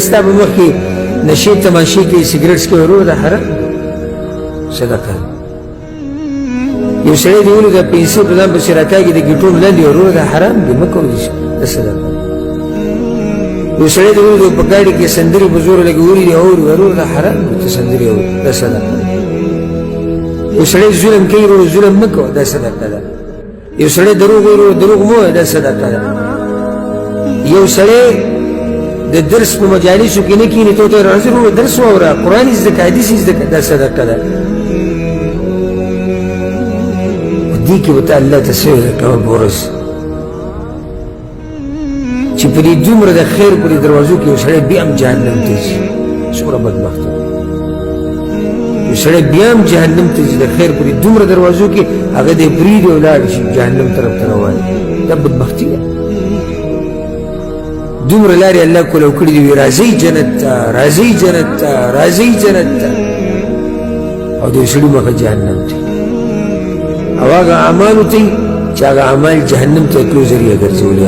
ستا په مخ کې نشې تماشې کې سګرټ څکوي ورور دا حرام صدقه یو سړی دې ولې د پیسې په ځان پسې راکاږي د ګیټون لاندې ورور دا حرام دي مه کوئ دا صدقه یو سړی دې ولې په ګاډي کې سندرې په زوره لګولي دي اوري ورور دا حرام دي چې سندرې اوري دا صدقه یو سړی ظلم کوي ورور ظلم مه کوه دا صدقه ده یو سړی دروغ وایي ورور دروغ مه وایه دا صدقه ده یو سړی د درس په مجالسو کې نه کښېني ته ورته راځه ورور درس واوره قرآن یې زده کړه حدیث یې زده کړه دا صدقه ده په دې کې به ته الله ته څه ورکوه بورس چې په دې دومره د خیر په دې دروازو کې یو سړی بیا هم جهنم ته ځي څومره بدبخت یو سړی بیا هم جهنم ته ځي د خیر په دې دومره دروازو کې هغه دې پرېږدي او لاړ شي جهنم طرف ته روان دا بدبختي ده دومره لارې الله کولو کړي دي راځئ جنت ته راځئ جنت ته راځئ جنت ته او د یو سړي مخه جهنم ته او هغه اعمالو ته چې هغه اعمال جهنم ته تلو ذریعه ګرځولي